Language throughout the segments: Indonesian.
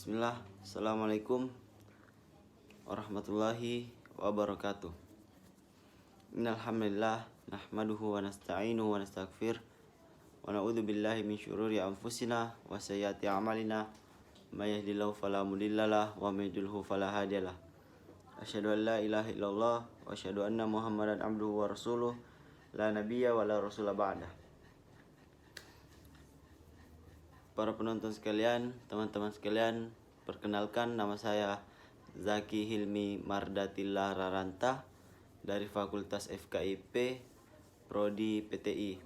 Bismillah, Assalamualaikum warahmatullahi wabarakatuh. Innalhamdulillah, nahmaduhu wa nasta'inuhu wa nastaghfir wa na'udzu billahi min syururi anfusina wa sayyiati a'malina may yahdihillahu fala mudhillalah wa may yudhlilhu fala hadiyalah. Asyhadu an la ilaha illallah wa asyhadu anna Muhammadan abduhu wa rasuluh la nabiyya wa la rasula ba'dah. Para penonton sekalian, teman-teman sekalian, perkenalkan nama saya Zaki Hilmi Mardatillah Raranta dari Fakultas FKIP Prodi PTI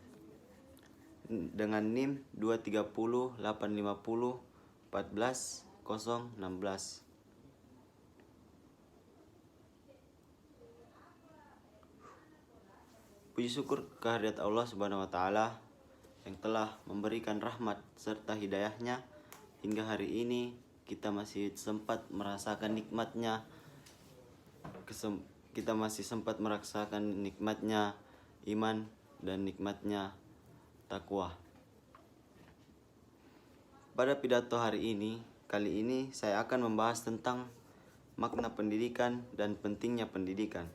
dengan NIM 230 850 14 016. Puji syukur kehadirat Allah Subhanahu wa taala yang telah memberikan rahmat serta hidayahnya hingga hari ini kita masih sempat merasakan nikmatnya iman dan nikmatnya takwa. Pada pidato kali ini saya akan membahas tentang makna pendidikan dan pentingnya pendidikan.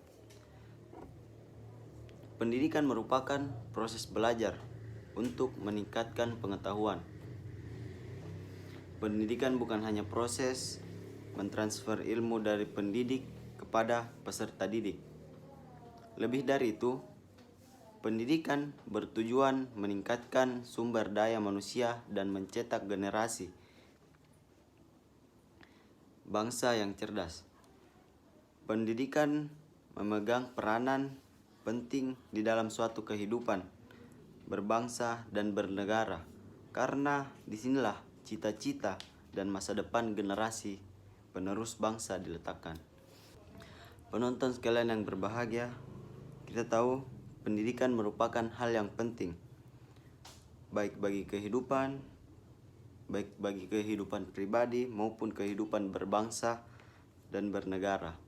Pendidikan merupakan proses belajar untuk meningkatkan pengetahuan. Pendidikan bukan hanya proses mentransfer ilmu dari pendidik kepada peserta didik. Lebih dari itu, pendidikan bertujuan meningkatkan sumber daya manusia dan mencetak generasi bangsa yang cerdas. Pendidikan memegang peranan penting di dalam suatu kehidupan berbangsa dan bernegara, karena disinilah cita-cita dan masa depan generasi penerus bangsa diletakkan. Penonton sekalian yang berbahagia, kita tahu pendidikan merupakan hal yang penting baik bagi kehidupan pribadi maupun kehidupan berbangsa dan bernegara.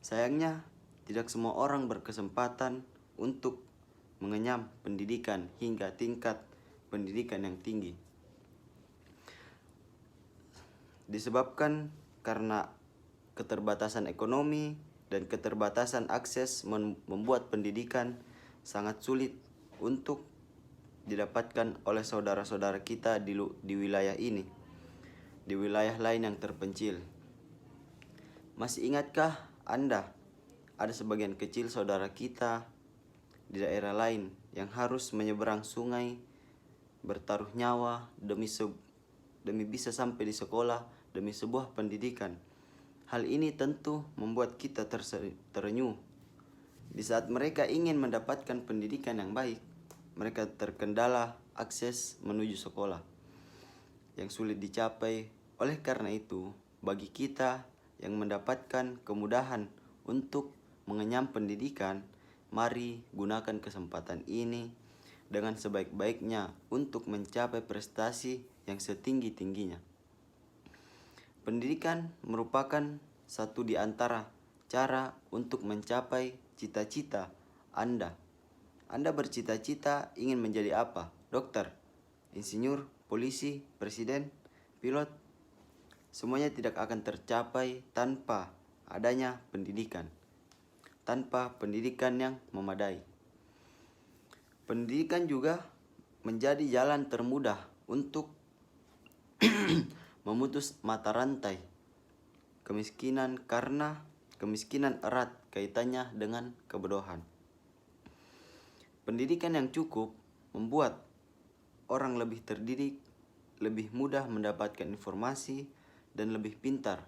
Sayangnya, tidak semua orang berkesempatan untuk mengenyam pendidikan hingga tingkat pendidikan yang tinggi. Disebabkan karena keterbatasan ekonomi dan keterbatasan akses membuat pendidikan sangat sulit untuk didapatkan oleh saudara-saudara kita di wilayah ini, di wilayah lain yang terpencil. Masih ingatkah Anda ada sebagian kecil saudara kita di daerah lain yang harus menyeberang sungai, bertaruh nyawa demi bisa sampai di sekolah, demi sebuah pendidikan? Hal ini tentu membuat kita terenyuh. Di saat mereka ingin mendapatkan pendidikan yang baik, mereka terkendala akses menuju sekolah yang sulit dicapai. Oleh karena itu, bagi kita yang mendapatkan kemudahan untuk mengenyam pendidikan, mari gunakan kesempatan ini dengan sebaik-baiknya untuk mencapai prestasi yang setinggi-tingginya. Pendidikan merupakan satu di antara cara untuk mencapai cita-cita Anda. Anda bercita-cita ingin menjadi apa? Dokter, insinyur, polisi, presiden, pilot? Semuanya tidak akan tercapai tanpa adanya pendidikan. Tanpa pendidikan yang memadai. Pendidikan juga menjadi jalan termudah untuk memutus mata rantai kemiskinan, karena kemiskinan erat kaitannya dengan kebodohan. Pendidikan yang cukup membuat orang lebih terdidik, lebih mudah mendapatkan informasi, dan lebih pintar.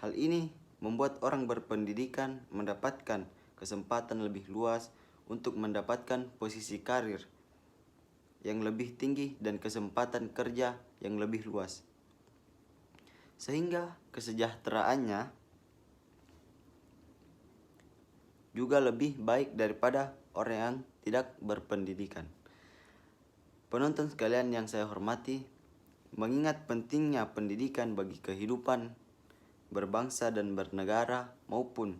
Hal ini membuat orang berpendidikan mendapatkan kesempatan lebih luas untuk mendapatkan posisi karir yang lebih tinggi dan kesempatan kerja yang lebih luas, sehingga kesejahteraannya juga lebih baik daripada orang yang tidak berpendidikan. Penonton sekalian yang saya hormati, mengingat pentingnya pendidikan bagi kehidupan berbangsa dan bernegara maupun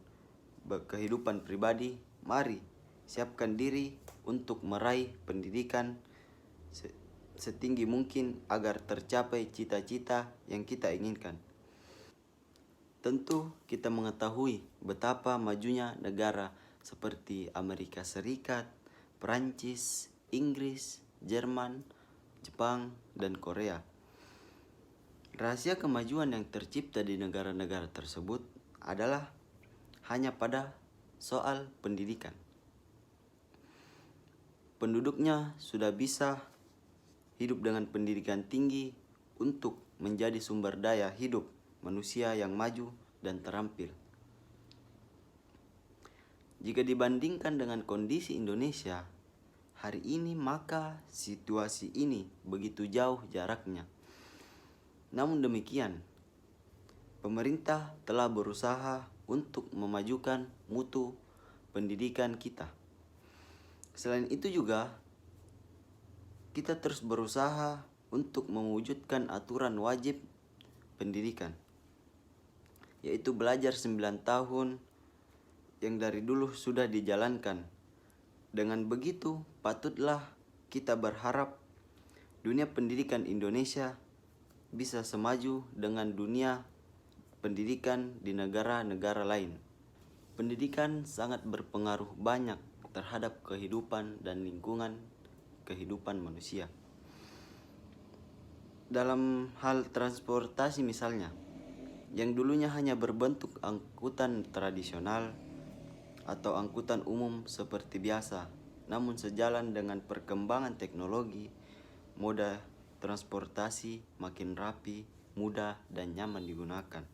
kehidupan pribadi, mari siapkan diri untuk meraih pendidikan setinggi mungkin agar tercapai cita-cita yang kita inginkan. Tentu kita mengetahui betapa majunya negara seperti Amerika Serikat, Perancis, Inggris, Jerman, Jepang, dan Korea. Rahasia kemajuan yang tercipta di negara-negara tersebut adalah hanya pada soal pendidikan. Penduduknya sudah bisa hidup dengan pendidikan tinggi untuk menjadi sumber daya hidup manusia yang maju dan terampil. Jika dibandingkan dengan kondisi Indonesia hari ini, maka situasi ini begitu jauh jaraknya. Namun demikian, pemerintah telah berusaha untuk memajukan mutu pendidikan kita. Selain itu juga, kita terus berusaha untuk mewujudkan aturan wajib pendidikan, yaitu belajar 9 tahun yang dari dulu sudah dijalankan. Dengan begitu, patutlah kita berharap dunia pendidikan Indonesia bisa semaju dengan dunia pendidikan di negara-negara lain. Pendidikan sangat berpengaruh banyak terhadap kehidupan dan lingkungan kehidupan manusia. Dalam hal transportasi misalnya, yang dulunya hanya berbentuk angkutan tradisional atau angkutan umum seperti biasa, namun sejalan dengan perkembangan teknologi, moda transportasi makin rapi, mudah, dan nyaman digunakan.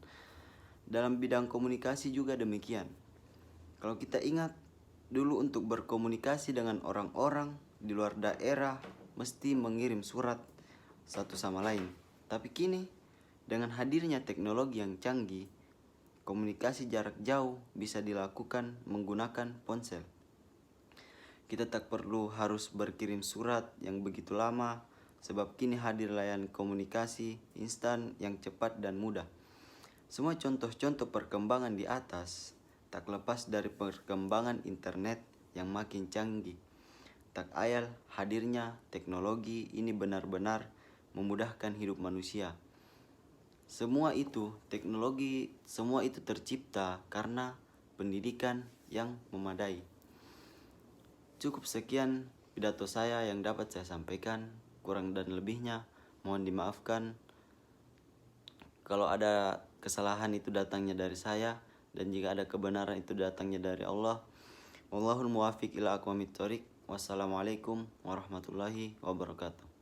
Dalam bidang komunikasi juga demikian. Kalau kita ingat, dulu untuk berkomunikasi dengan orang-orang di luar daerah mesti mengirim surat satu sama lain. Tapi kini, dengan hadirnya teknologi yang canggih, komunikasi jarak jauh bisa dilakukan menggunakan ponsel. Kita tak perlu harus berkirim surat yang begitu lama, sebab kini hadir layanan komunikasi instan yang cepat dan mudah. Semua contoh-contoh perkembangan di atas tak lepas dari perkembangan internet yang makin canggih. Tak ayal hadirnya teknologi ini benar-benar memudahkan hidup manusia. Semua itu tercipta karena pendidikan yang memadai. Cukup sekian pidato saya yang dapat saya sampaikan. Kurang dan lebihnya mohon dimaafkan. Kalau ada kesalahan itu datangnya dari saya, dan jika ada kebenaran itu datangnya dari Allah. Wallahul muwaffiq ila aqwamit thoriq. Wassalamualaikum warahmatullahi wabarakatuh.